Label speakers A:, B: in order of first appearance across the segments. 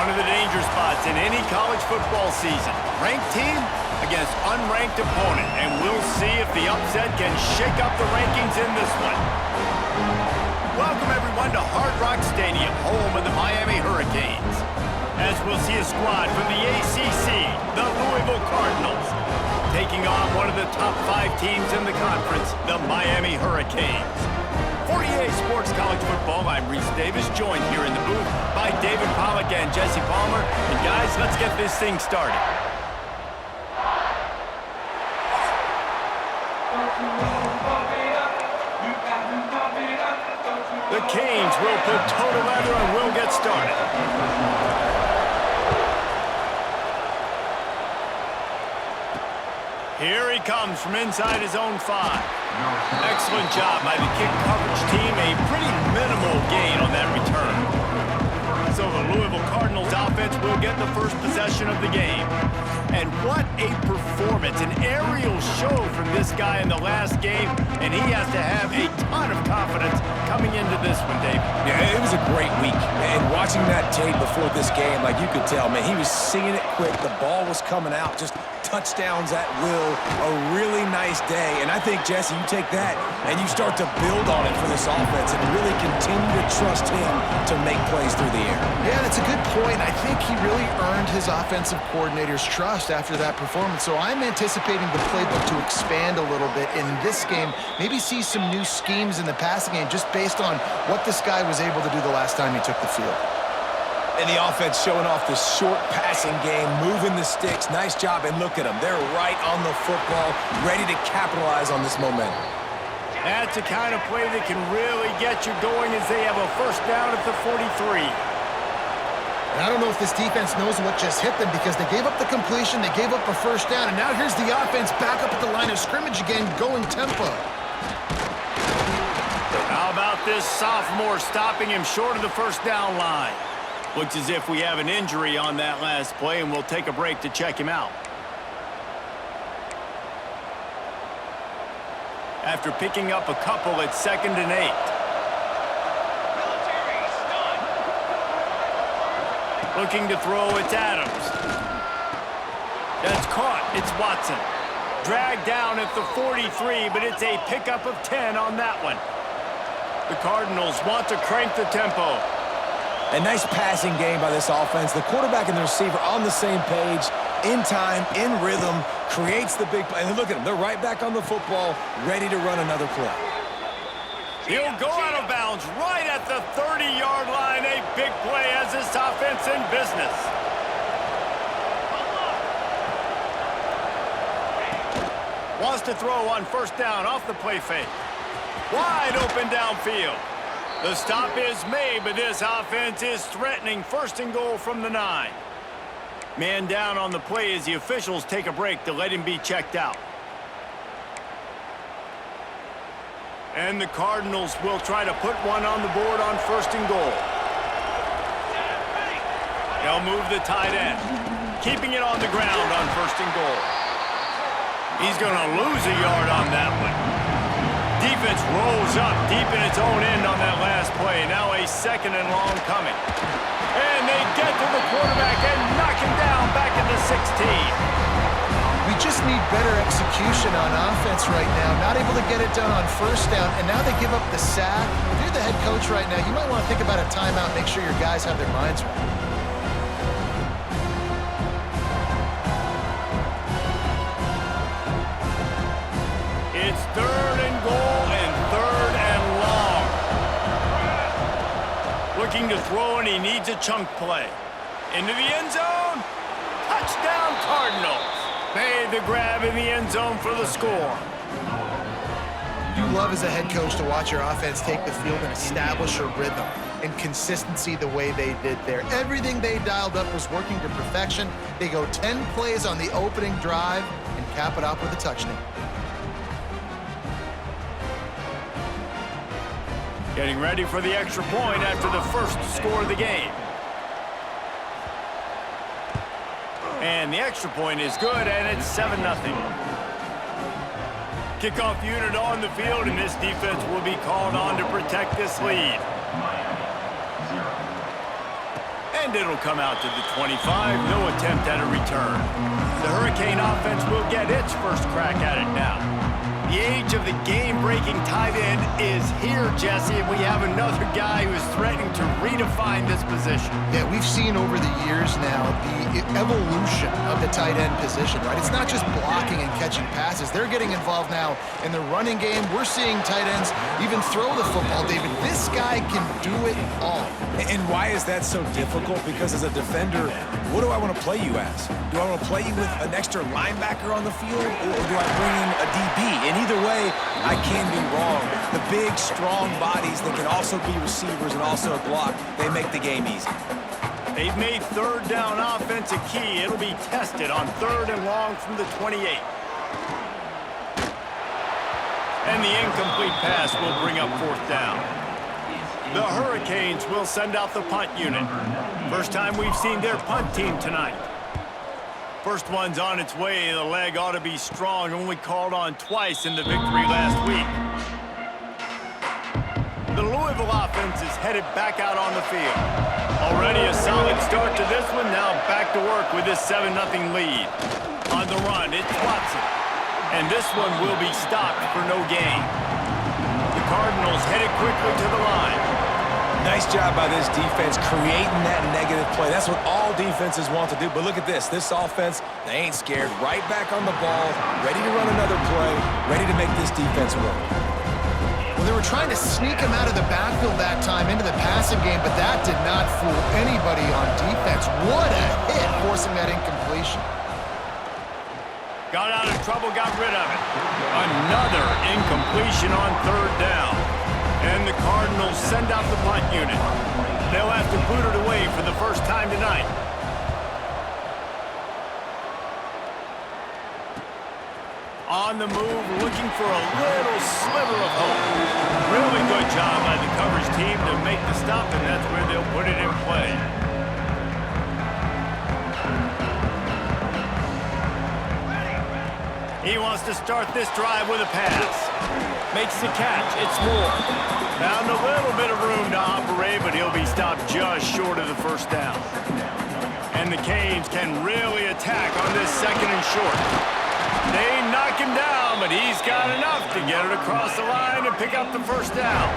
A: One of the danger spots in any college football season. Ranked team against unranked opponent. And we'll see if the upset can shake up the rankings in this one. Welcome, everyone, to Hard Rock Stadium, home of the Miami Hurricanes. As we'll see a squad from the ACC, the Louisville Cardinals, taking on one of the top 5 teams in the conference, the Miami Hurricanes. For EA Sports College Football, I'm Reese Davis, joined here in the booth by David Pollack and Jesse Palmer. And guys, let's get this thing started. The Canes will put toe to leather and we'll get started. Here he comes from inside his own 5. Excellent job by the kick coverage team. A pretty minimal gain on that return. So the Louisville Cardinals offense will get the first possession of the game. And what a performance. An aerial show from this guy in the last game. And he has to have a ton of confidence coming into this one, Dave.
B: Yeah, it was a great week. And watching that tape before this game, like you could tell, man, he was seeing it quick. The ball was coming out. Just touchdowns at will. A really nice day. And I think, Jesse, you take that and you start to build on it for this offense and really continue to trust him to make plays through the air.
C: Yeah, that's a good point. I think he really earned his offensive coordinator's trust after that performance. So I'm anticipating the playbook to expand a little bit in this game. Maybe see some new schemes in the passing game just based on what this guy was able to do the last time he took the field.
B: And the offense showing off the short passing game, moving the sticks. Nice job, and look at them. They're right on the football, ready to capitalize on this momentum.
A: That's the kind of play that can really get you going as they have a first down at the 43.
C: And I don't know if this defense knows what just hit them because they gave up the completion, they gave up a first down, and now here's the offense back up at the line of scrimmage again, going tempo.
A: How about this sophomore stopping him short of the first down line? Looks as if we have an injury on that last play, and we'll take a break to check him out. After picking up a couple at 2nd and 8. Looking to throw, it's Adams. That's caught, it's Watson. Dragged down at the 43, but it's a pickup of 10 on that one. The Cardinals want to crank the tempo.
B: A nice passing game by this offense. The quarterback and the receiver on the same page, in time, in rhythm, creates the big play. And look at them. They're right back on the football, ready to run another play.
A: He'll go out of bounds right at the 30-yard line. A big play as this offense in business. Wants to throw on first down off the play fake. Wide open downfield. The stop is made, but this offense is threatening 1st and goal from the 9. Man down on the play as the officials take a break to let him be checked out. And the Cardinals will try to put one on the board on 1st and goal. They'll move the tight end, keeping it on the ground on 1st and goal. He's going to lose a yard on that one. Defense rolls up deep in its own end on that last play. Now a 2nd and long coming. And they get to the quarterback and knock him down back at the 16.
C: We just need better execution on offense right now. Not able to get it done on first down, and now they give up the sack. If you're the head coach right now, you might want to think about a timeout, make sure your guys have their minds right.
A: It's 3rd and goal and 3rd and long. Looking to throw, and he needs a chunk play. Into the end zone. Touchdown Cardinals. Made the grab in the end zone for the score.
C: You love as a head coach to watch your offense take the field and establish a rhythm and consistency the way they did there. Everything they dialed up was working to perfection. They go 10 plays on the opening drive and cap it off with a touchdown.
A: Getting ready for the extra point after the first score of the game. And the extra point is good, and it's 7-0. Kickoff unit on the field, and this defense will be called on to protect this lead. And And it'll come out to the 25. No attempt at a return. The Hurricane offense will get its first crack at it now. The age of the game-breaking tight end is here, Jesse, and we have another guy who is threatening to redefine this position.
C: Yeah, we've seen over the years now the evolution of the tight end position, right? It's not just blocking and catching passes. They're getting involved now in the running game. We're seeing tight ends even throw the football, David. This guy can do it all.
B: And why is that so difficult? Because as a defender, what do I want to play you as? Do I want to play you with an extra linebacker on the field, or do I bring in a DB? And either way, I can be wrong. The big, strong bodies that can also be receivers and also block, they make the game easy.
A: They've made third down offense a key. It'll be tested on 3rd and long from the 28. And the incomplete pass will bring up 4th down. The Hurricanes will send out the punt unit. First time we've seen their punt team tonight. First one's on its way. The leg ought to be strong. Only called on twice in the victory last week. The Louisville offense is headed back out on the field. Already a solid start to this one. Now back to work with this 7-0 lead. On the run, it's Watson. And this one will be stopped for no gain. The Cardinals headed quickly to the line.
B: Nice job by this defense creating that negative play. That's what all defenses want to do. But look at this. This offense, they ain't scared. Right back on the ball, ready to run another play, ready to make this defense work.
C: Well, they were trying to sneak him out of the backfield that time into the passing game, but that did not fool anybody on defense. What a hit, forcing that incompletion.
A: Got out of trouble, got rid of it. Another incompletion on 3rd down. And the Cardinals send out the punt unit. They'll have to boot it away for the first time tonight. On the move, looking for a little sliver of hope. Really good job by the coverage team to make the stop, and that's where they'll put it in play. He wants to start this drive with a pass. Makes the catch. It's Moore. Found a little bit of room to operate, but he'll be stopped just short of the first down. And the Canes can really attack on this 2nd and short. They knock him down, but he's got enough to get it across the line and pick up the first down.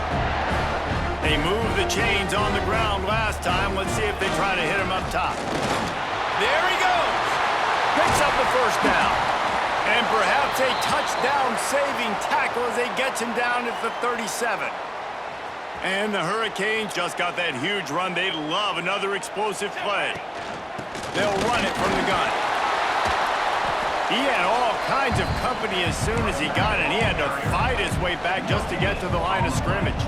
A: They moved the chains on the ground last time. Let's see if they try to hit him up top. There he goes. Picks up the first down. And perhaps a touchdown-saving tackle as they get him down at the 37. And the Hurricanes just got that huge run. They love another explosive play. They'll run it from the gun. He had all kinds of company as soon as he got it. He had to fight his way back just to get to the line of scrimmage.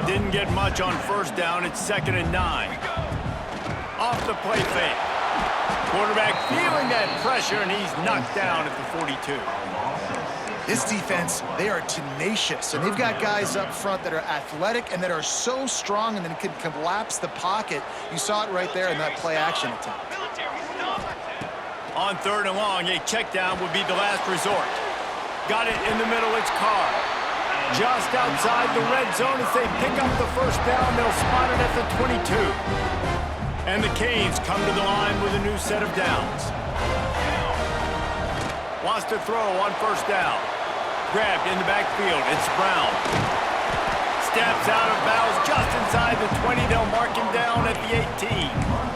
A: Didn't get much on 1st down. It's 2nd and 9. Off the play fake. Quarterback feeling that pressure, and he's knocked down at the 42.
C: This defense, they are tenacious, and they've got guys up front that are athletic and that are so strong and then can collapse the pocket. You saw it right there in that play-action attempt.
A: On 3rd and long, a check down would be the last resort. Got it in the middle, it's Carr. Just outside the red zone as they pick up the first down, they'll spot it at the 22. And the Canes come to the line with a new set of downs. Wants to throw on 1st down. Grabbed in the backfield, it's Brown. Steps out of bounds just inside the 20. They'll mark him down at the 18.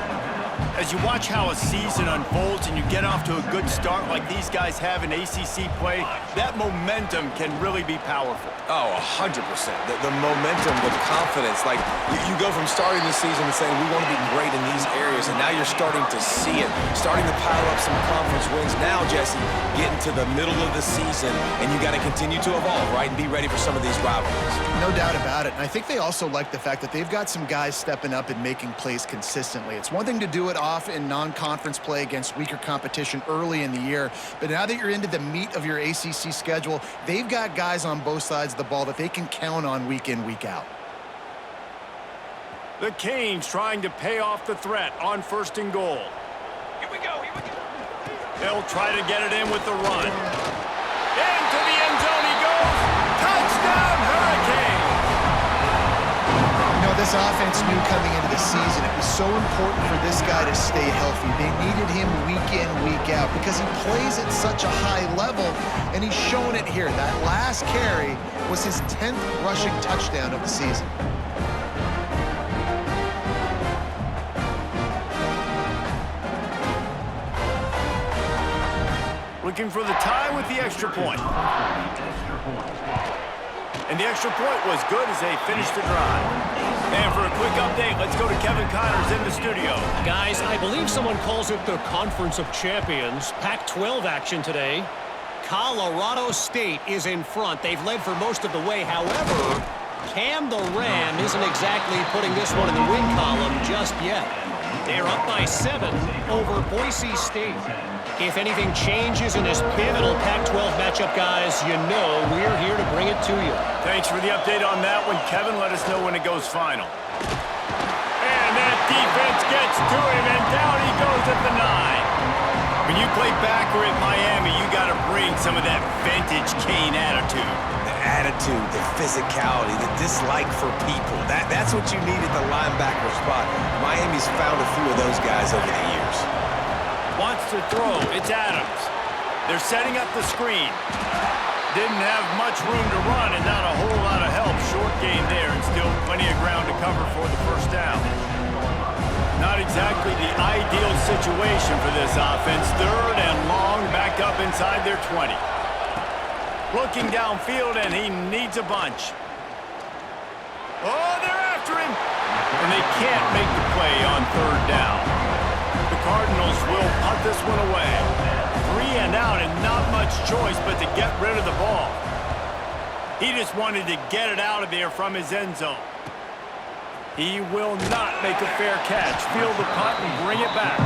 A: As you watch how a season unfolds and you get off to a good start like these guys have in ACC play, that momentum can really be powerful.
B: Oh, 100%. The momentum, the confidence. Like, you go from starting the season and saying, we want to be great in these areas, and now you're starting to see it, starting to pile up some conference wins. Now, Jesse, getting to the middle of the season, and you got to continue to evolve, right, and be ready for some of these rivalries.
C: No doubt about it. And I think they also like the fact that they've got some guys stepping up and making plays consistently. It's one thing to do it off in non-conference play against weaker competition early in the year, but now that you're into the meat of your ACC schedule, they've got guys on both sides of the ball that they can count on week in, week out.
A: The Canes trying to pay off the threat on 1st and goal.
D: Here we go.
A: They'll try to get it in with the run. Into the end zone he goes. Touchdown, Hurricanes!
C: You know, this This offense knew coming into the season it was so important for this guy to stay healthy. They needed him week in, week out because he plays at such a high level, and he's shown it here. That last carry was his 10th rushing touchdown of the season.
A: Looking for the tie with the extra point. And the extra point was good as they finished the drive. And for a quick update, let's go to Kevin Connors in the studio.
D: Guys, I believe someone calls it the Conference of Champions. Pac-12 action today. Colorado State is in front. They've led for most of the way. However, Cam the Ram isn't exactly putting this one in the win column just yet. They're up by 7 over Boise State. If anything changes in this pivotal Pac-12 matchup, guys, you know we're here to bring it to you.
A: Thanks for the update on that one, Kevin. Let us know when it goes final. And that defense gets to him, and down he goes at the 9. When you play backer at Miami, you got to bring some of that vintage Kane attitude.
B: The attitude, the physicality, the dislike for people. That's what you need at the linebacker spot. Miami's found a few of those guys over the years.
A: Wants to throw. It's Adams. They're setting up the screen. Didn't have much room to run and not a whole lot of help. Short gain there and still plenty of ground to cover for the first down. Not exactly the ideal situation for this offense. Third and long, back up inside their 20. Looking downfield, and he needs a bunch. Oh, they're after him. And they can't make the play on third down. The Cardinals will punt this one away. 3 and out and not much choice but to get rid of the ball. He just wanted to get it out of there from his end zone. He will not make a fair catch. Field the punt and bring it back.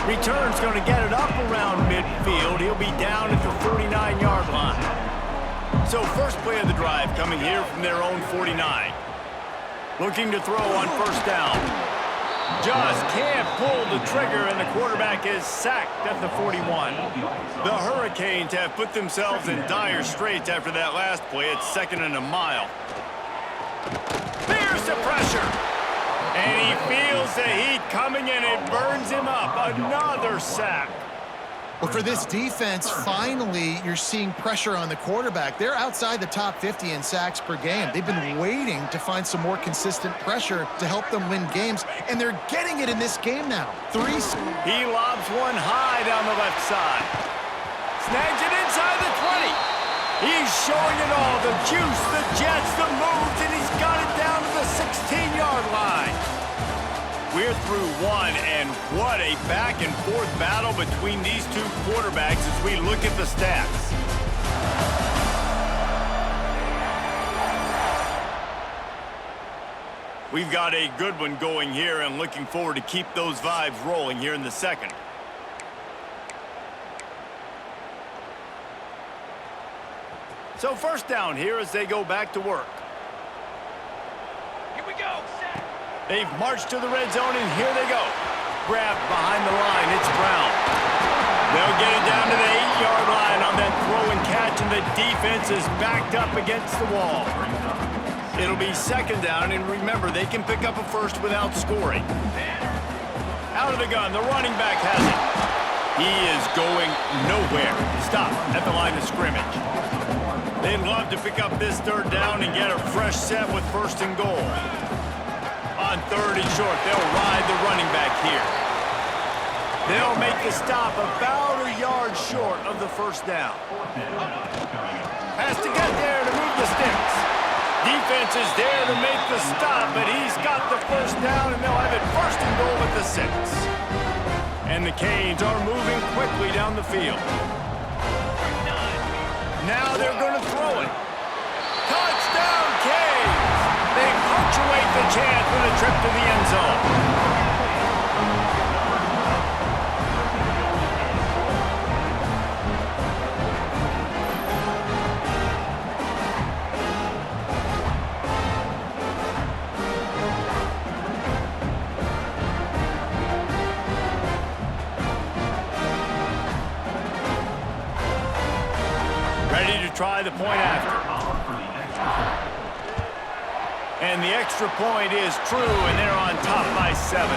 A: Return's going to get it up around midfield. He'll be down at the 49-yard line. So first play of the drive coming here from their own 49. Looking to throw on first down. Just can't pull the trigger, and the quarterback is sacked at the 41. The Hurricanes have put themselves in dire straits after that last play. It's 2nd and a mile. There's the pressure. And he feels the heat coming, and it burns him up. Another sack.
C: Well, for this defense, finally, you're seeing pressure on the quarterback. They're outside the top 50 in sacks per game. They've been waiting to find some more consistent pressure to help them win games, and they're getting it in this game now.
A: He lobs one high down the left side. Snags it inside the 20. He's showing it all, the juice, the jets, the moves, and he's got it down to the 16-yard line. We're through one, and what a back-and-forth battle between these two quarterbacks as we look at the stats. We've got a good one going here, and looking forward to keep those vibes rolling here in the second. So first down here as they go back to work.
D: Here we go.
A: They've marched to the red zone, and here they go. Grabbed behind the line. It's Brown. They'll get it down to the 8-yard line on that throw and catch, and the defense is backed up against the wall. It'll be second down, and remember, they can pick up a first without scoring. Out of the gun, the running back has it. He is going nowhere. Stop at the line of scrimmage. They'd love to pick up this third down and get a fresh set with first and goal. On third and short, they'll ride the running back here. They'll make the stop about a yard short of the first down. Has to get there to move the sticks. Defense is there to make the stop, but he's got the first down, and they'll have it first and goal at the 6. And the Canes are moving quickly down the field. Now they're going to throw it. Touchdown, Canes! They punctuate the chance with a trip to the end zone. Ready to try the point after. And the extra point is true, and they're on top by 7.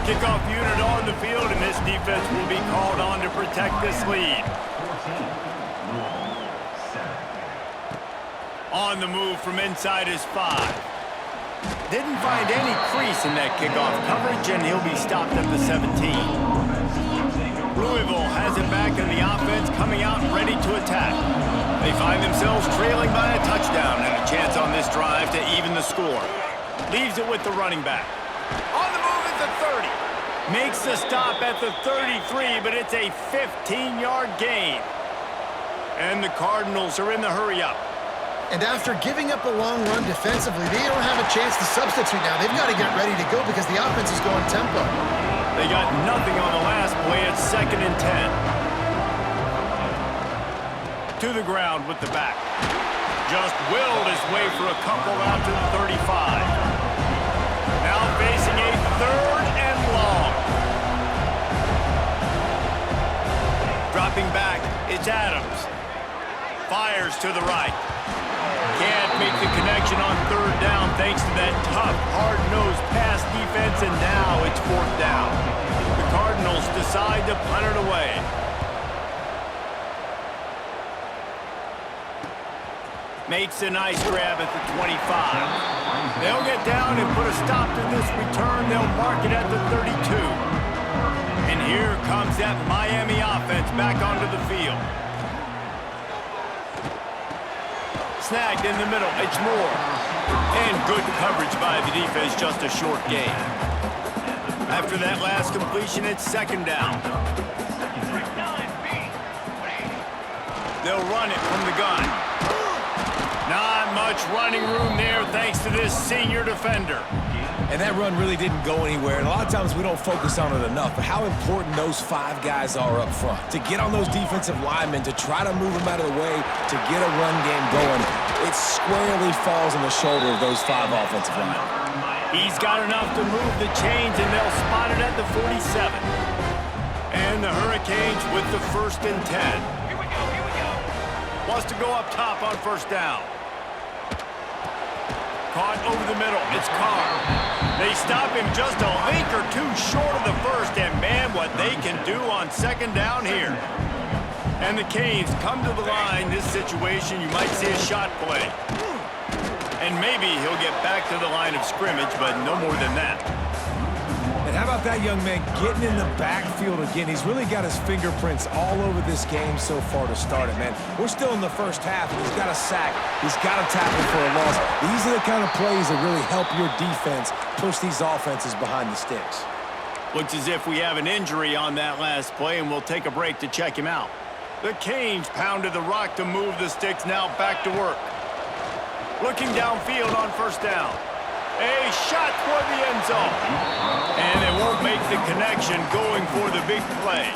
A: Kickoff unit on the field, and this defense will be called on to protect this lead. On the move from inside is 5. Didn't find any crease in that kickoff coverage, and he'll be stopped at the 17. Louisville has it back in the offense, coming out ready to attack. They find themselves trailing by a touchdown and a chance on this drive to even the score. Leaves it with the running back. On the move at the 30. Makes the stop at the 33, but it's a 15-yard gain. And the Cardinals are in the hurry-up.
C: And after giving up a long run defensively, they don't have a chance to substitute now. They've got to get ready to go because the offense is going tempo.
A: They got nothing on the last play. It's 2nd and 10. To the ground with the back. Just willed his way for a couple out to the 35. Now facing a 3rd and long. Dropping back, it's Adams. Fires to the right. Can't make the connection on 3rd down thanks to that tough, hard-nosed pass defense, and now it's 4th down. The Cardinals decide to punt it away. Makes a nice grab at the 25. They'll get down and put a stop to this return. They'll mark it at the 32. And here comes that Miami offense back onto the field. Snagged in the middle, it's Moore. And good coverage by the defense, just a short gain. After that last completion, it's 2nd down. They'll run it from the gun. Not much running room there thanks to this senior defender.
B: And that run really didn't go anywhere, and a lot of times we don't focus on it enough, but how important those 5 guys are up front. To get on those defensive linemen, to try to move them out of the way, to get a run game going, it squarely falls on the shoulder of those 5 offensive linemen.
A: He's got enough to move the chains, and they'll spot it at the 47. And the Hurricanes with the 1st and 10.
D: Here we go.
A: Wants to go up top on 1st down. Caught over the middle, it's Carr. They stop him just a link or 2 short of the 1st, and man, what they can do on 2nd down here. And the Canes come to the line. This situation, you might see a shot play. And maybe he'll get back to the line of scrimmage, but no more than that.
B: And how about that young man getting in the backfield again? He's really got his fingerprints all over this game so far to start it, man. We're still in the first half, and he's got a sack. He's got a tackle for a loss. These are the kind of plays that really help your defense push these offenses behind the sticks.
A: Looks as if we have an injury on that last play, and we'll take a break to check him out. The Canes pounded the rock to move the sticks, now back to work. Looking downfield on 1st down. A shot toward the end zone. And they won't make the connection going for the big play.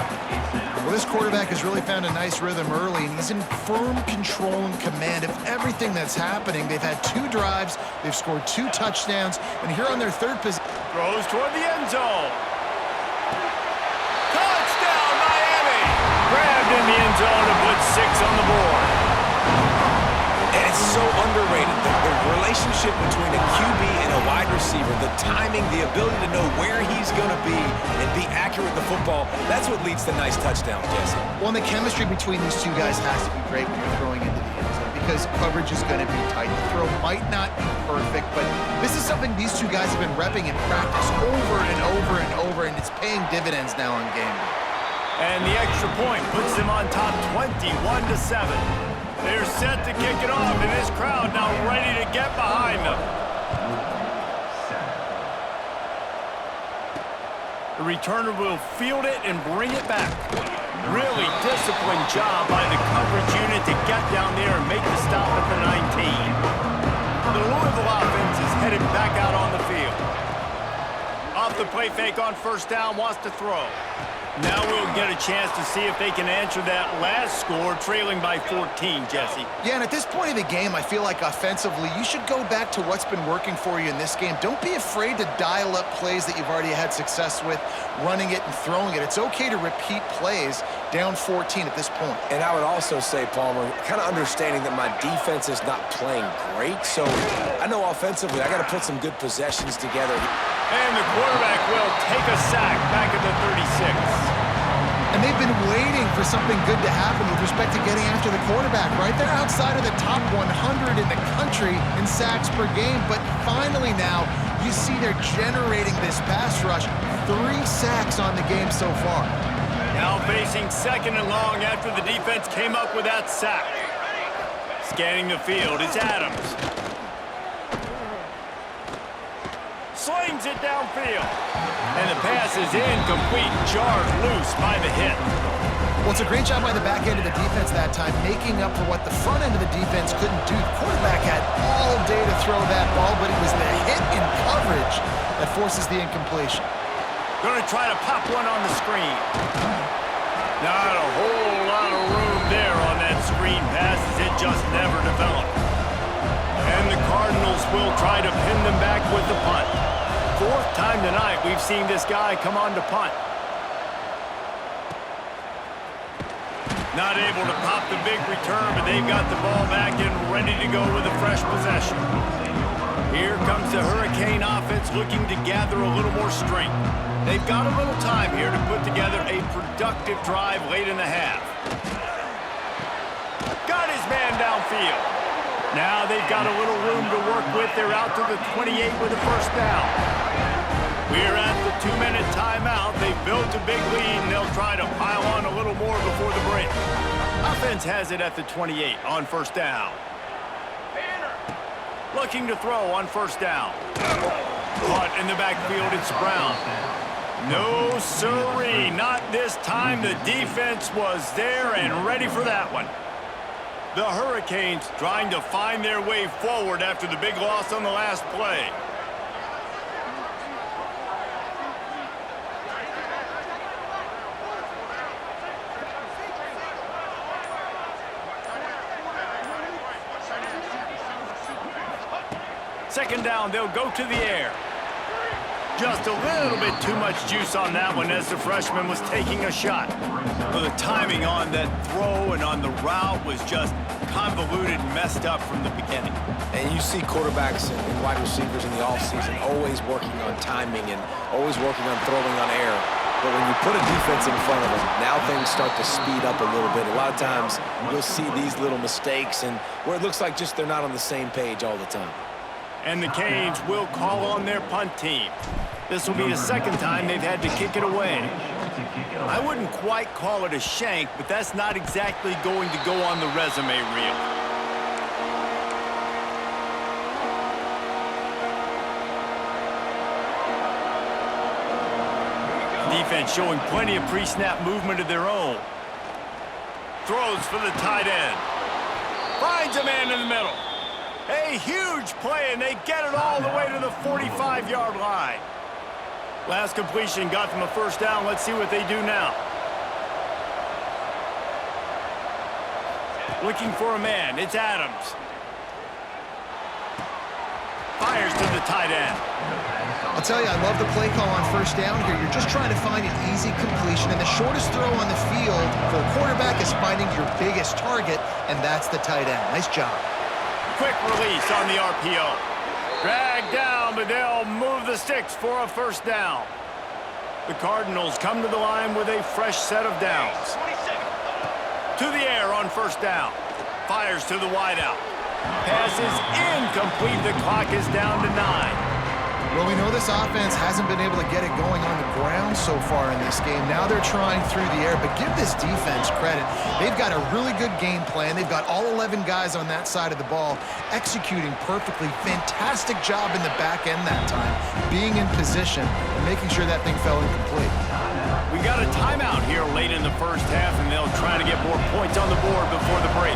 C: Well, this quarterback has really found a nice rhythm early, and he's in firm control and command of everything that's happening. They've had 2 drives, they've scored 2 touchdowns, and here on their 3rd position.
A: Throws toward the end zone. Touchdown, Miami! Grabbed in the end zone to put 6 on the board.
B: And it's so underrated, the relationship between a QB and a wide receiver, the timing, the ability to know where he's going to be and be accurate with the football, that's what leads to nice touchdowns, Jesse.
C: Well, and the chemistry between these 2 guys has to be great when you're throwing into the end zone because coverage is going to be tight. The throw might not be perfect, but this is something these 2 guys have been repping in practice over and over and over, and it's paying dividends now on game day.
A: And the extra point puts them on top 21-7. They're set to kick it off, and this crowd now ready to get behind them. The returner will field it and bring it back. Really disciplined job by the coverage unit to get down there and make the stop at the 19. The Louisville offense is headed back out on the field. Off the play fake on 1st down, wants to throw. Now we'll get a chance to see if they can answer that last score, trailing by 14, Jesse.
C: Yeah, and at this point of the game, I feel like offensively, you should go back to what's been working for you in this game. Don't be afraid to dial up plays that you've already had success with, running it and throwing it. It's okay to repeat plays down 14 at this point.
B: And I would also say, Palmer, kind of understanding that my defense is not playing great, so I know offensively I got to put some good possessions together.
A: And the quarterback will take a sack back at the 36.
C: And they've been waiting for something good to happen with respect to getting after the quarterback, right? They're outside of the top 100 in the country in sacks per game, but finally now you see they're generating this pass rush. 3 sacks on the game so far.
A: Now facing second and long after the defense came up with that sack. Scanning the field, it's Adams. Slings it downfield. And the pass is incomplete, jarred loose by the hit.
C: Well, it's a great job by the back end of the defense that time, making up for what the front end of the defense couldn't do. The quarterback had all day to throw that ball, but it was the hit in coverage that forces the incompletion.
A: Going to try to pop one on the screen. Not a whole lot of room there on that screen pass as it just never developed. And the Cardinals will try to pin them back with the punt. 4th time tonight we've seen this guy come on to punt. Not able to pop the big return, but they've got the ball back and ready to go with a fresh possession. Here comes the Hurricane offense looking to gather a little more strength. They've got a little time here to put together a productive drive late in the half. Got his man downfield. Now they've got a little room to work with. They're out to the 28 with a first down. We're at the 2-minute timeout. They've built a big lead, and they'll try to pile on a little more before the break. Offense has it at the 28 on first down. Looking to throw on first down. Caught in the backfield, it's Brown. No siree, not this time. The defense was there and ready for that one. The Hurricanes trying to find their way forward after the big loss on the last play. Second down, they'll go to the air. Just a little bit too much juice on that one as the freshman was taking a shot. Well, the timing on that throw and on the route was just convoluted and messed up from the beginning.
B: And you see quarterbacks and wide receivers in the offseason always working on timing and always working on throwing on air. But when you put a defense in front of them, now things start to speed up a little bit. A lot of times you'll see these little mistakes and where it looks like just they're not on the same page all the time.
A: And the Canes will call on their punt team. This will be the second time they've had to kick it away. I wouldn't quite call it a shank, but that's not exactly going to go on the resume reel. Defense showing plenty of pre-snap movement of their own. Throws for the tight end. Finds a man in the middle. A huge play, and they get it all the way to the 45-yard line. Last completion got them a first down. Let's see what they do now. Looking for a man. It's Adams. Fires to the tight end.
C: I'll tell you, I love the play call on first down here. You're just trying to find an easy completion, and the shortest throw on the field for a quarterback is finding your biggest target, and that's the tight end. Nice job.
A: Quick release on the RPO. Dragged down, but they'll move the sticks for a first down. The Cardinals come to the line with a fresh set of downs. To the air on first down. Fires to the wideout. Pass is incomplete. The clock is down to 9.
C: Well, we know this offense hasn't been able to get it going on the ground so far in this game. Now they're trying through the air, but give this defense credit. They've got a really good game plan. They've got all 11 guys on that side of the ball executing perfectly. Fantastic job in the back end that time, being in position and making sure that thing fell incomplete.
A: We got a timeout here late in the first half, and they'll try to get more points on the board before the break.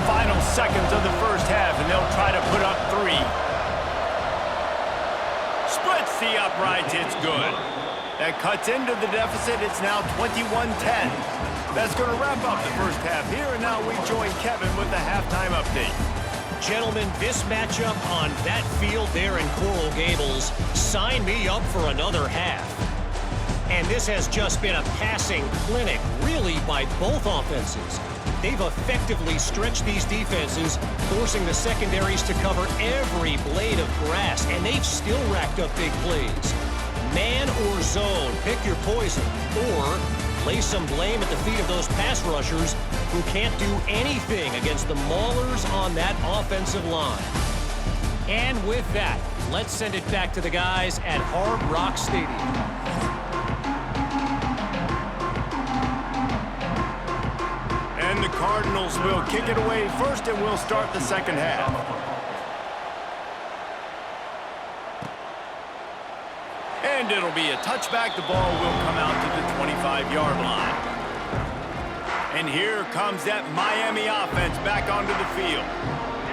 A: Final seconds of the first half, and they'll try to put up 3. Splits the uprights, it's good. That cuts into the deficit. It's now 21-10. That's going to wrap up the first half here, and now we join Kevin with the halftime update.
D: Gentlemen, this matchup on that field there in Coral Gables, sign me up for another half. And this has just been a passing clinic, really, by both offenses. They've effectively stretched these defenses, forcing the secondaries to cover every blade of grass, and they've still racked up big plays. Man or zone, pick your poison, or lay some blame at the feet of those pass rushers who can't do anything against the maulers on that offensive line. And with that, let's send it back to the guys at Hard Rock Stadium.
A: And the Cardinals will kick it away first, and we'll start the second half. And it'll be a touchback. The ball will come out to the 25-yard line. And here comes that Miami offense back onto the field.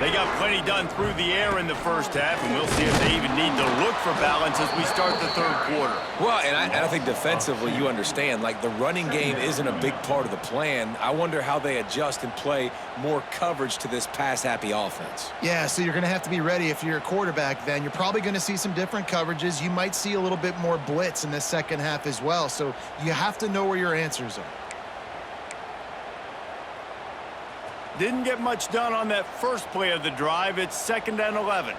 A: They got plenty done through the air in the first half, and we'll see if they even need to look for balance as we start the third quarter.
B: Well, and I think defensively, you understand, like the running game isn't a big part of the plan. I wonder how they adjust and play more coverage to this pass-happy offense.
C: Yeah, so you're going to have to be ready if you're a quarterback then. You're probably going to see some different coverages. You might see a little bit more blitz in the second half as well, so you have to know where your answers are.
A: Didn't get much done on that first play of the drive. It's 2nd and 11.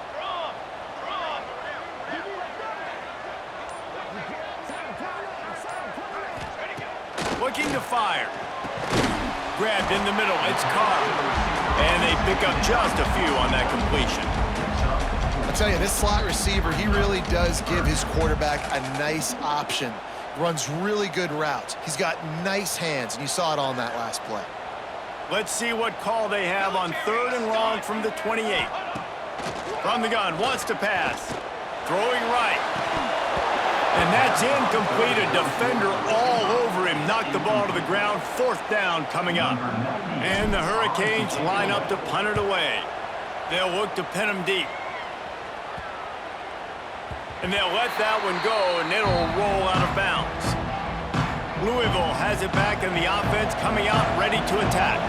A: Looking to fire. Grabbed in the middle. It's Carr. And they pick up just a few on that completion.
C: I'll tell you, this slot receiver, he really does give his quarterback a nice option. Runs really good routes. He's got nice hands, and you saw it on that last play.
A: Let's see what call they have on 3rd and long from the 28. From the gun, wants to pass. Throwing right. And that's incomplete. A defender all over him. Knocked the ball to the ground. 4th down coming up. And the Hurricanes line up to punt it away. They'll look to pin him deep. And they'll let that one go, and it'll roll out of bounds. Louisville has it back, and the offense coming out ready to attack.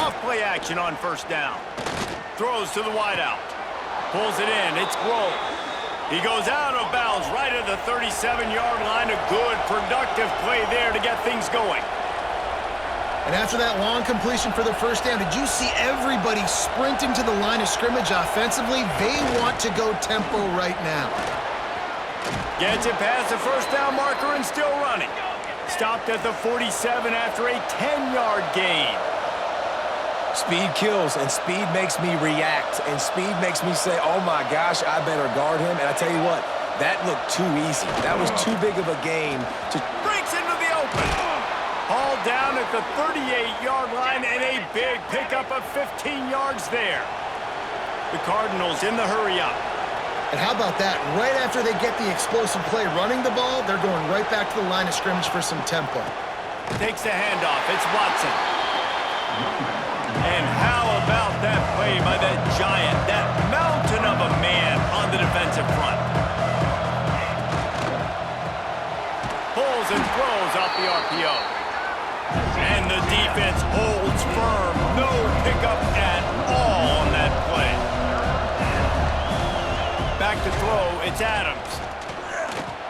A: Off play action on 1st down. Throws to the wideout. Pulls it in. It's Grove. He goes out of bounds right at the 37-yard line. A good, productive play there to get things going.
C: And after that long completion for the 1st down, did you see everybody sprinting to the line of scrimmage offensively? They want to go tempo right now.
A: Gets it past the 1st down marker and still running. Stopped at the 47 after a 10-yard gain.
B: Speed kills, and speed makes me react, and speed makes me say, oh my gosh, I better guard him. And I tell you what, that looked too easy. That was too big of a game to...
A: Breaks into the open. Hauled down at the 38-yard line, and a big pickup of 15 yards there. The Cardinals in the hurry-up.
C: And how about that? Right after they get the explosive play running the ball, they're going right back to the line of scrimmage for some tempo.
A: Takes the handoff. It's Watson. And how about that play by that giant, that mountain of a man on the defensive front? Pulls and throws off the RPO. And the defense holds firm. No pickup at all on that play. Back to throw. It's Adams.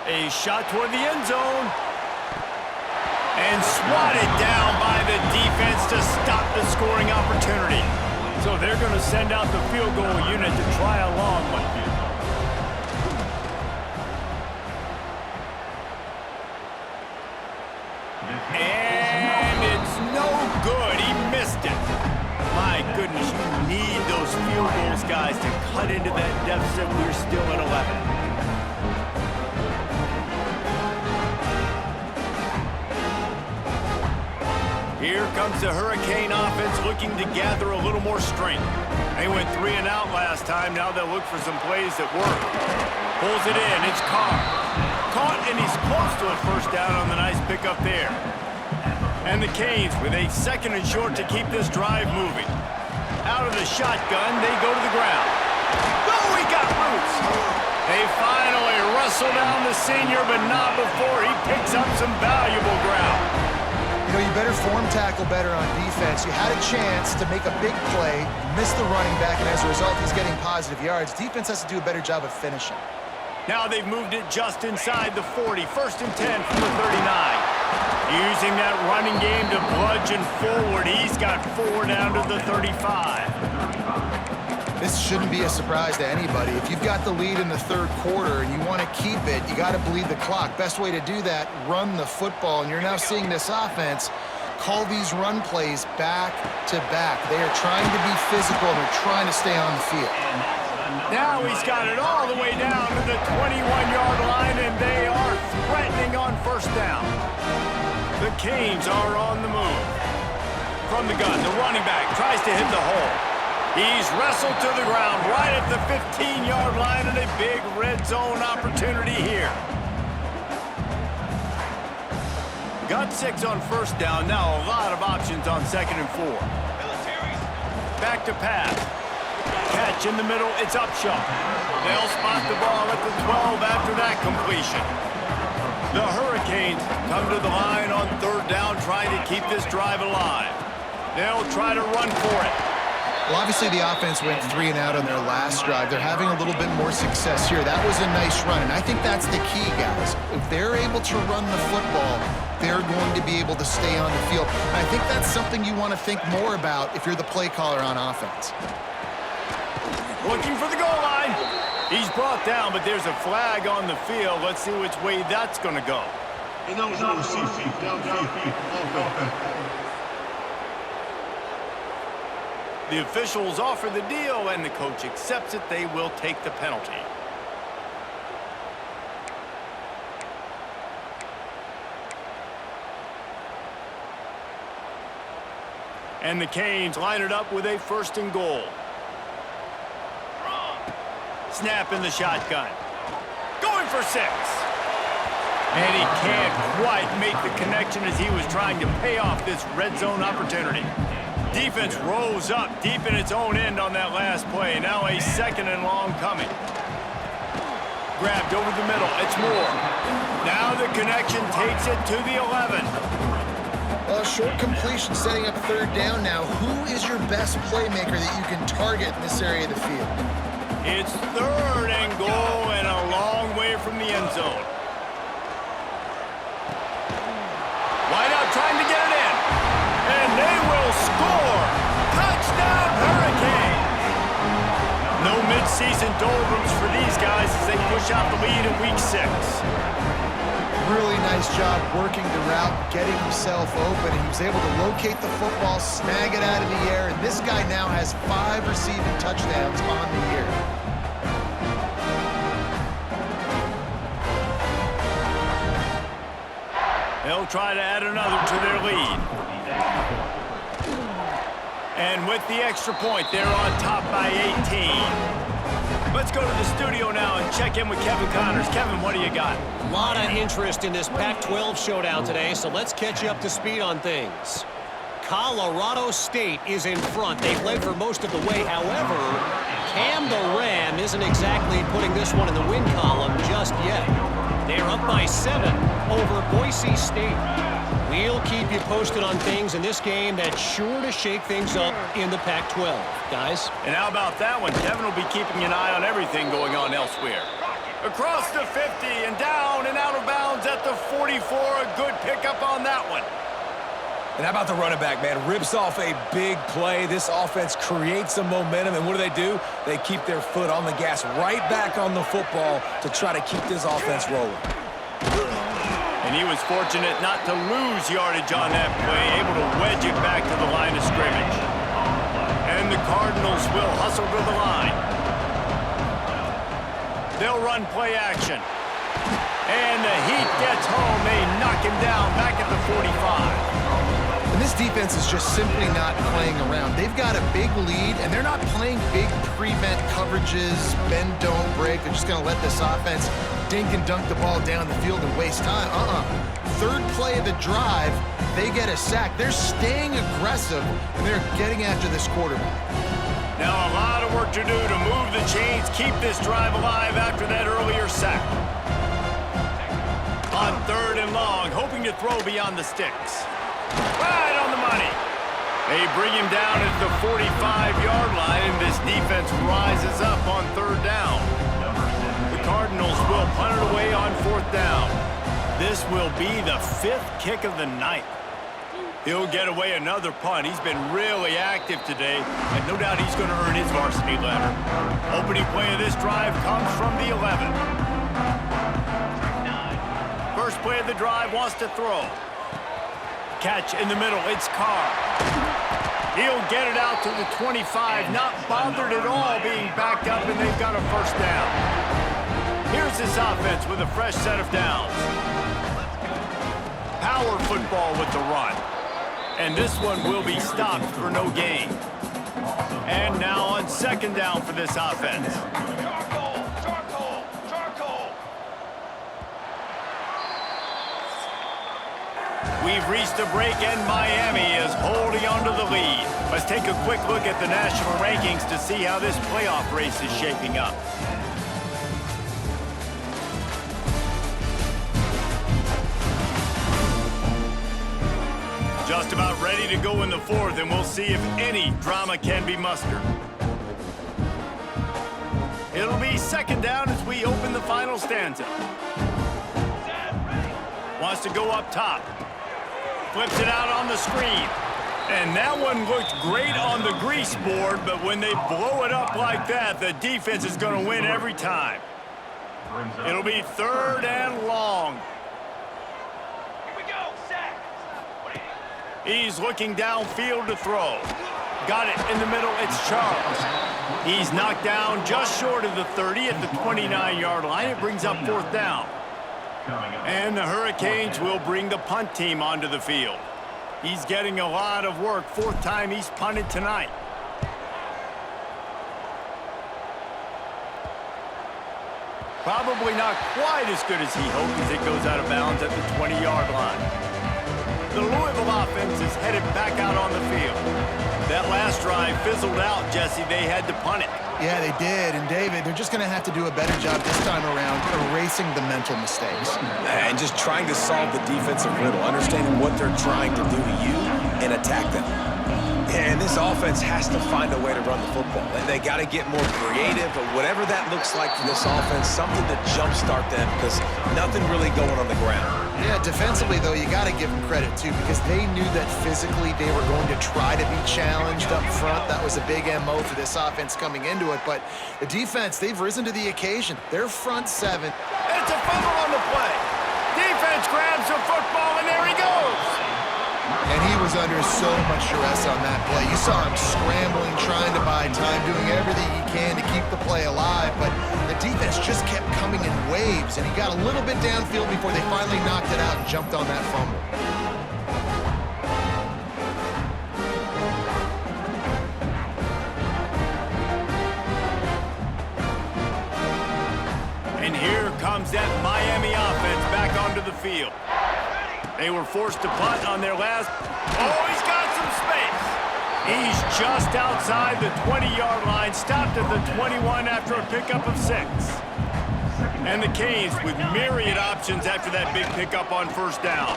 A: A shot toward the end zone. And swatted down by the defense to stop the scoring opportunity. So they're going to send out the field goal unit to try a long one. And it's no good. He missed it. My goodness, you need those field goals, guys, to cut into that deficit. We're still at 11. Here comes the Hurricane offense looking to gather a little more strength. They went 3 and out last time. Now they'll look for some plays that work. Pulls it in. It's Carr. Caught, and he's close to a 1st down on the nice pickup there. And the Canes with a 2nd and short to keep this drive moving. Out of the shotgun, they go to the ground. Oh, he got roots. They finally wrestle down the senior, but not before he picks up some valuable ground.
C: You know, you better form tackle better on defense. You had a chance to make a big play, missed the running back, and as a result, he's getting positive yards. Defense has to do a better job of finishing.
A: Now they've moved it just inside the 40. 1st and 10 from the 39. Using that running game to bludgeon forward. He's got 4 down to the 35.
C: This shouldn't be a surprise to anybody. If you've got the lead in the 3rd quarter and you want to keep it, you got to bleed the clock. Best way to do that, run the football. And you're now seeing this offense call these run plays back to back. They are trying to be physical and they're trying to stay on the field.
A: Now he's got it all the way down to the 21-yard line, and they are threatening on 1st down. The Canes are on the move. From the gun, the running back tries to hit the hole. He's wrestled to the ground right at the 15-yard line, and a big red zone opportunity here. Got 6 on 1st down. Now a lot of options on 2nd and 4. Back to pass. Catch in the middle. It's Upshaw. They'll spot the ball at the 12 after that completion. The Hurricanes come to the line on 3rd down, trying to keep this drive alive. They'll try to run for it.
C: Well, obviously the offense went 3 and out on their last drive. They're having a little bit more success here. That was a nice run, and I think that's the key, guys. If they're able to run the football, they're going to be able to stay on the field. And I think that's something you want to think more about if you're the play caller on offense.
A: Looking for the goal line. He's brought down, but there's a flag on the field. Let's see which way that's going to go. The officials offer the deal, and the coach accepts it. They will take the penalty. And the Canes line it up with a 1st and goal. Snap in the shotgun. Going for 6. And he can't quite make the connection as he was trying to pay off this red zone opportunity. Defense rose up deep in its own end on that last play. Now a 2nd and long coming. Grabbed over the middle. It's Moore. Now the connection takes it to the 11.
C: Well, short completion setting up 3rd down now. Who is your best playmaker that you can target in this area of the field?
A: It's 3rd and goal and a long way from the end zone. Wideout trying to get it in. And they will score. Touchdown Hurricanes. No midseason doldrums for these guys as they push out the lead in week 6.
C: Really nice job working the route, getting himself open. He was able to locate the football, snag it out of the air, and this guy now has 5 receiving touchdowns on the year.
A: They'll try to add another to their lead. And with the extra point, they're on top by 18. Let's go to the studio now and check in with Kevin Connors. Kevin, what do you got?
D: A lot of interest in this Pac-12 showdown today, so let's catch you up to speed on things. Colorado State is in front. They've led for most of the way. However, Cam the Ram isn't exactly putting this one in the win column just yet. They're up by 7 over Boise State. We'll keep you posted on things in this game that's sure to shake things up in the Pac-12. Guys?
A: And how about that one? Kevin will be keeping an eye on everything going on elsewhere. Across the 50 and down and out of bounds at the 44. A good pickup on that one.
B: And how about the running back, man? Rips off a big play. This offense creates some momentum, and what do? They keep their foot on the gas, right back on the football to try to keep this offense rolling.
A: And he was fortunate not to lose yardage on that play, able to wedge it back to the line of scrimmage. And the Cardinals will hustle to the line. They'll run play action. And the heat gets home. They knock him down back at the 45.
C: And this defense is just simply not playing around. They've got a big lead, and they're not playing big prevent coverages, bend, don't break. They're just going to let this offense dink and dunk the ball down the field and waste time. Third play of the drive, they get a sack. They're staying aggressive, and they're getting after this quarterback.
A: Now a lot of work to do to move the chains, keep this drive alive after that earlier sack. On 3rd and long, hoping to throw beyond the sticks. Right on the money. They bring him down at the 45-yard line, and this defense rises up on 3rd down. The Cardinals will punt it away on 4th down. This will be the 5th kick of the night. He'll get away another punt. He's been really active today, and no doubt he's going to earn his varsity letter. Opening play of this drive comes from the 11. First play of the drive, wants to throw. Catch in the middle, it's Carr. He'll get it out to the 25, not bothered at all being backed up, and they've got a 1st down. Here's this offense with a fresh set of downs. Power football with the run. And this one will be stopped for no gain. And now on 2nd down for this offense. We've reached a break, and Miami is holding on to the lead. Let's take a quick look at the national rankings to see how this playoff race is shaping up. Just about ready to go in the 4th, and we'll see if any drama can be mustered. It'll be 2nd down as we open the final stanza. Wants to go up top. Flips it out on the screen. And that one looked great on the grease board, but when they blow it up like that, the defense is going to win every time. It'll be 3rd and long. Here we go, sack. He's looking downfield to throw. Got it in the middle, it's Charles. He's knocked down just short of the 30 at the 29-yard line. It brings up 4th down. And the Hurricanes will bring the punt team onto the field. He's getting a lot of work. 4th time he's punted tonight. Probably not quite as good as he hoped as it goes out of bounds at the 20-yard line. The Louisville offense is headed back out on the field. That last drive fizzled out, Jesse. They had to punt it.
C: Yeah, they did. And, David, they're just going to have to do a better job this time around erasing the mental mistakes.
B: And just trying to solve the defensive riddle, understanding what they're trying to do to you and attack them. And this offense has to find a way to run the football. And they got to get more creative, but whatever that looks like for this offense, something to jumpstart them because nothing really going on the ground.
C: Yeah, defensively, though, you got to give them credit, too, because they knew that physically they were going to try to be challenged up front. That was a big MO for this offense coming into it. But the defense, they've risen to the occasion. Their front 7.
A: It's a fumble on the play. Defense grabs the football, and there he goes.
C: And he was under so much duress on that play. You saw him scrambling, trying to buy time, doing everything he can to keep the play alive. But the defense just kept coming in waves, and he got a little bit downfield before they finally knocked it out and jumped on that fumble.
A: And here comes that Miami offense back onto the field. They were forced to punt on their last. Oh, he's got some space. He's just outside the 20-yard line, stopped at the 21 after a pickup of 6. And the Canes with myriad options after that big pickup on 1st down.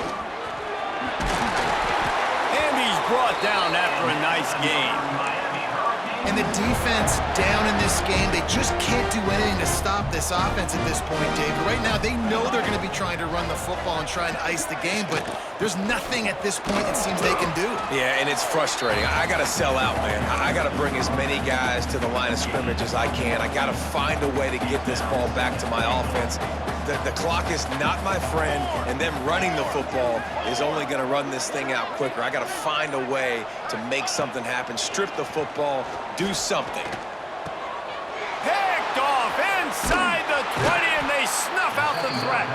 A: And he's brought down after a nice gain.
C: And the defense down in this game, they just can't do anything to stop this offense at this point, David. Right now, they know they're going to be trying to run the football and try and ice the game, but there's nothing at this point it seems they can do.
B: Yeah, and it's frustrating. I got to sell out, man. I got to bring as many guys to the line of scrimmage as I can. I got to find a way to get this ball back to my offense. The clock is not my friend, and them running the football is only going to run this thing out quicker. I got to find a way to make something happen, strip the football, do something.
A: Picked off inside the 20, and they snuff out the threat.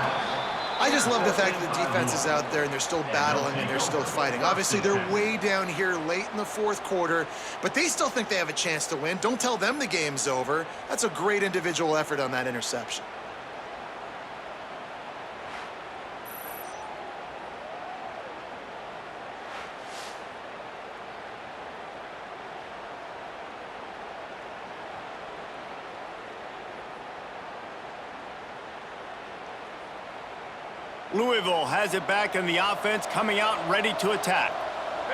C: I just love the fact that the defense is out there and they're still battling and they're still fighting. Obviously, they're way down here late in the 4th quarter, but they still think they have a chance to win. Don't tell them the game's over. That's a great individual effort on that interception.
A: Louisville has it back in the offense, coming out ready to attack.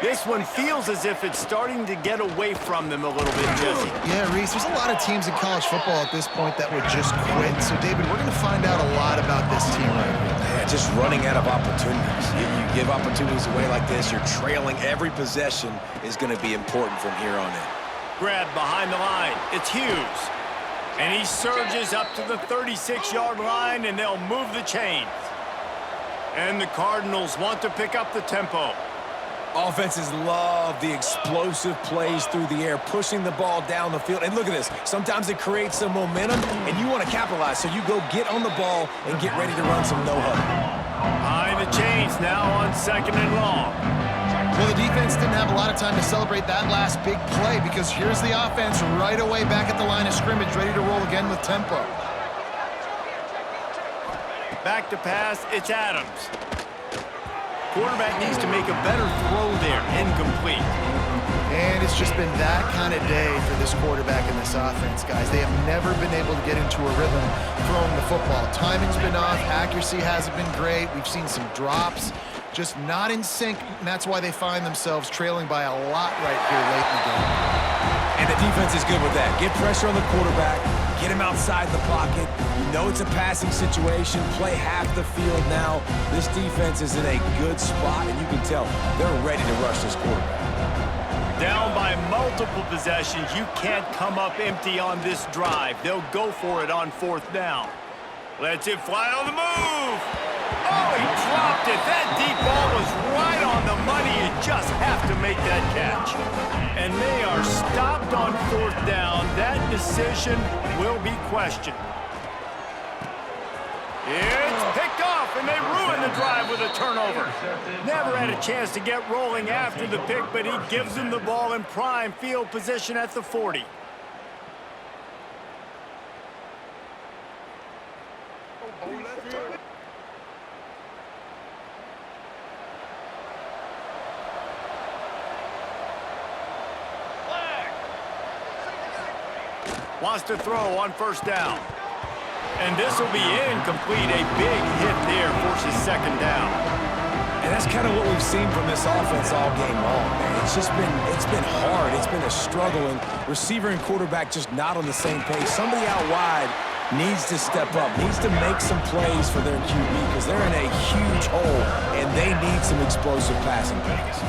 A: This one feels as if it's starting to get away from them a little bit, Jesse.
C: Yeah, Reese, there's a lot of teams in college football at this point that would just quit. So, David, we're going to find out a lot about this team right here.
B: Yeah, just running out of opportunities. You give opportunities away like this, you're trailing. Every possession is going to be important from here on in.
A: Grab behind the line. It's Hughes. And he surges up to the 36-yard line, and they'll move the chains. And the Cardinals want to pick up the tempo.
B: Offenses love the explosive plays through the air, pushing the ball down the field. And look at this. Sometimes it creates some momentum, and you want to capitalize. So you go get on the ball and get ready to run some no-huddle.
A: Behind the chains now on 2nd and long.
C: Well, the defense didn't have a lot of time to celebrate that last big play because here's the offense right away back at the line of scrimmage, ready to roll again with tempo.
A: Back to pass, it's Adams. Quarterback needs to make a better throw there, incomplete.
C: And it's just been that kind of day for this quarterback and this offense, guys. They have never been able to get into a rhythm throwing the football. Timing's been off, accuracy hasn't been great. We've seen some drops, just not in sync, and that's why they find themselves trailing by a lot right here late in the game.
B: And the defense is good with that. Get pressure on the quarterback, get him outside the pocket. You know it's a passing situation. Play half the field now. This defense is in a good spot, and you can tell they're ready to rush this quarterback.
A: Down by multiple possessions. You can't come up empty on this drive. They'll go for it on 4th down. Lets it fly on the move. Oh, he dropped it. That deep ball was right on the money. You just have to make that catch. And they are stopped on 4th down. That decision will be questioned. It's picked off, and they ruin the drive with a turnover. Never had a chance to get rolling after the pick, but he gives them the ball in prime field position at the 40. Wants to throw on 1st down. And this will be incomplete. A big hit there forces 2nd down.
B: And that's kind of what we've seen from this offense all game long, man. It's been hard. It's been a struggle, and receiver and quarterback just not on the same page. Somebody out wide needs to step up, needs to make some plays for their QB because they're in a huge hole, and they need some explosive passing plays.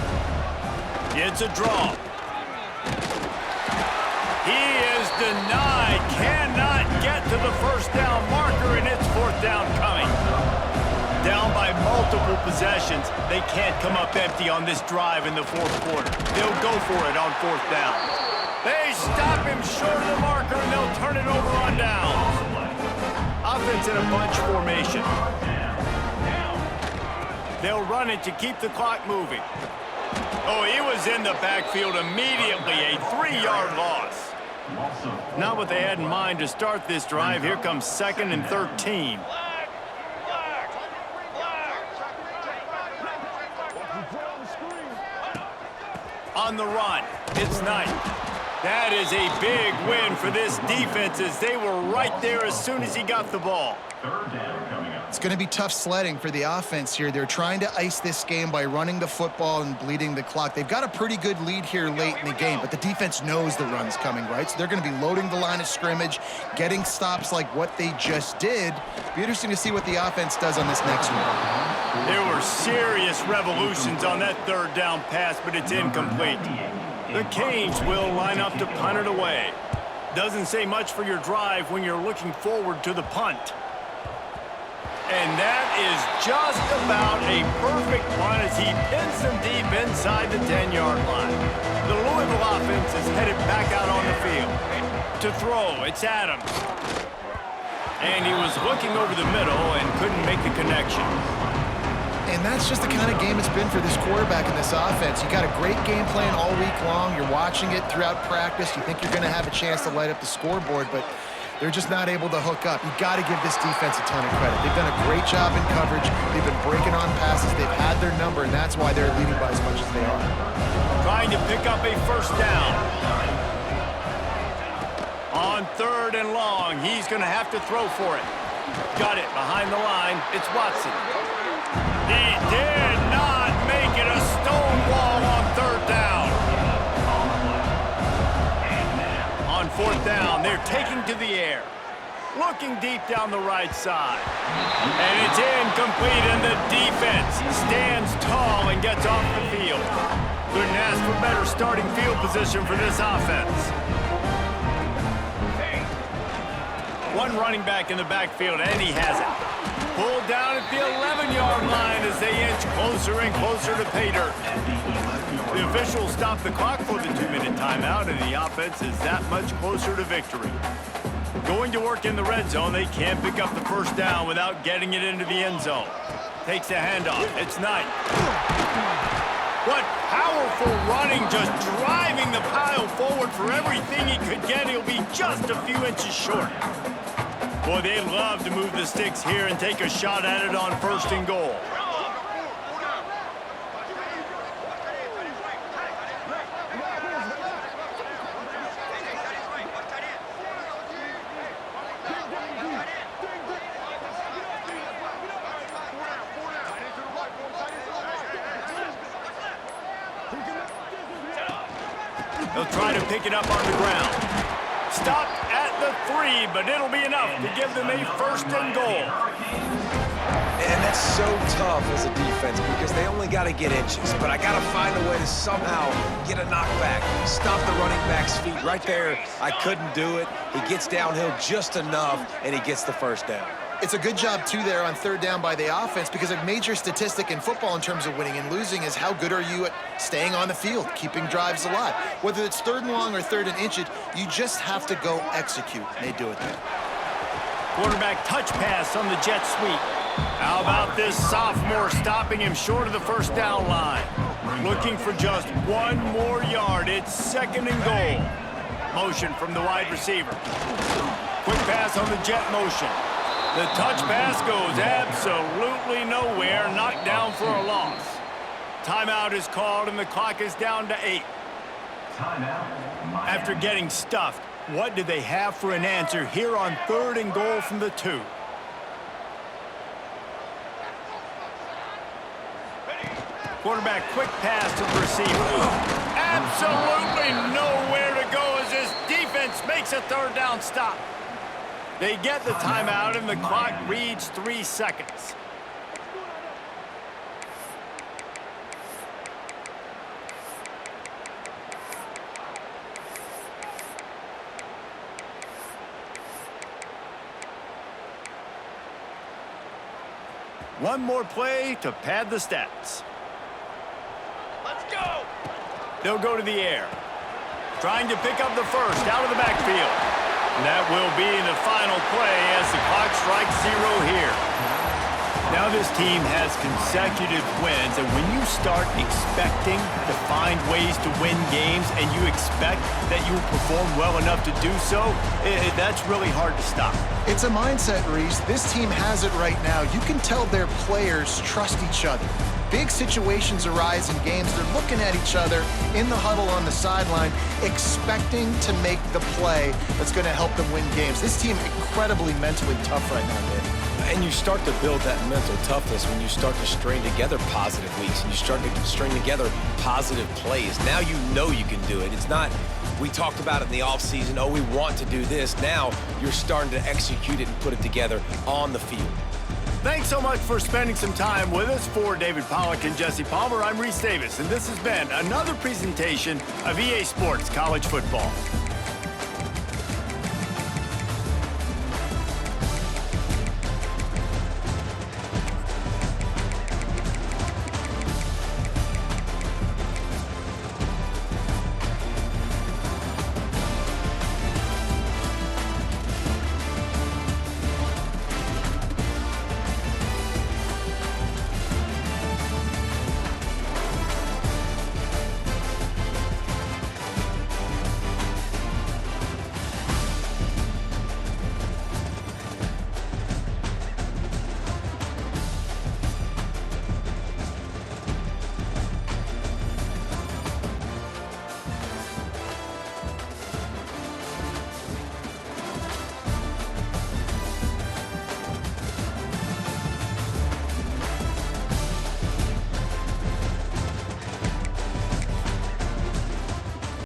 A: It's a draw. He is denied, cannot get to the 1st down marker, and it's 4th down coming. Down by multiple possessions, they can't come up empty on this drive in the 4th quarter. They'll go for it on 4th down. They stop him short of the marker, and they'll turn it over on downs. Offense in a bunch formation. They'll run it to keep the clock moving. Oh, he was in the backfield immediately, a 3-yard loss. Not what they had in mind to start this drive. Here comes 2nd and 13. On the run, it's Knight. That is a big win for this defense as they were right there as soon as he got the ball.
E: 3rd down coming up.
C: It's going to be tough sledding for the offense here. They're trying to ice this game by running the football and bleeding the clock. They've got a pretty good lead here late in the game, but the defense knows the run's coming, right? So they're going to be loading the line of scrimmage, getting stops like what they just did. Be interesting to see what the offense does on this next one.
A: There were serious revolutions on that 3rd down pass, but it's incomplete. The Canes will line up to punt it away. Doesn't say much for your drive when you're looking forward to the punt. And that is just about a perfect punt as he pins them deep inside the 10-yard line. The Louisville offense is headed back out on the field. To throw, it's Adams. And he was looking over the middle and couldn't make the connection.
C: And that's just the kind of game it's been for this quarterback and this offense. You got a great game plan all week long. You're watching it throughout practice. You think you're going to have a chance to light up the scoreboard, but they're just not able to hook up. You got to give this defense a ton of credit. They've done a great job in coverage. They've been breaking on passes. They've had their number, and that's why they're leading by as much as they are.
A: Trying to pick up a 1st down. On 3rd and long, he's going to have to throw for it. Got it behind the line. It's Watson. did not make it a stone wall on third down. On fourth down, they're taking to the air. Looking deep down the right side. And it's incomplete, and the defense stands tall and gets off the field. Couldn't ask for better starting field position for this offense. One running back in the backfield, and he has it. Pulled down at the 11-yard line as they inch closer and closer to pay dirt. The officials stop the clock for the 2-minute timeout, and the offense is that much closer to victory. Going to work in the red zone, they can't pick up the first down without getting it into the end zone. Takes the handoff. It's Knight. What powerful running, just driving the pile forward for everything he could get. He'll be just a few inches short. Boy, they love to move the sticks here and take a shot at it on first and goal. They'll try to pick it up on the ground. Stopped at the 3, but it'll be enough to give them a first and goal.
B: And that's so tough as a defense because they only got to get inches. But I got to find a way to somehow get a knockback. Stop the running back's feet right there. I couldn't do it. He gets downhill just enough, and he gets the first down.
C: It's a good job, too, there on third down by the offense because a major statistic in football in terms of winning and losing is how good are you at staying on the field, keeping drives alive. Whether it's third and long or third and inches, you just have to go execute. They do it there.
A: Quarterback touch pass on the jet sweep. How about this sophomore stopping him short of the first down line? Looking for just one more yard. It's second and goal. Motion from the wide receiver. Quick pass on the jet motion. The touch pass goes absolutely nowhere, knocked down for a loss. Timeout is called, and the clock is down to 8. After getting stuffed, what do they have for an answer here on third and goal from the 2? Quarterback quick pass to the receiver. Absolutely nowhere to go as this defense makes a third down stop. They get the timeout, and the clock reads 3 seconds. One more play to pad the stats. Let's go! They'll go to the air. Trying to pick up the first out of the backfield. That will be the final play as the clock strikes 0 here. Now this team has consecutive wins, and when you start expecting to find ways to win games and you expect that you will perform well enough to do so, that's really hard to stop.
C: It's a mindset, Reese. This team has it right now. You can tell their players trust each other. Big situations arise in games. They're looking at each other in the huddle on the sideline, expecting to make the play that's going to help them win games. This team incredibly mentally tough right now, Dave.
B: And you start to build that mental toughness when you start to string together positive weeks and you start to string together positive plays. Now you know you can do it. It's not, we talked about it in the offseason, oh, we want to do this. Now you're starting to execute it and put it together on the field.
A: Thanks so much for spending some time with us. For David Pollack and Jesse Palmer, I'm Reese Davis, and this has been another presentation of EA Sports College Football.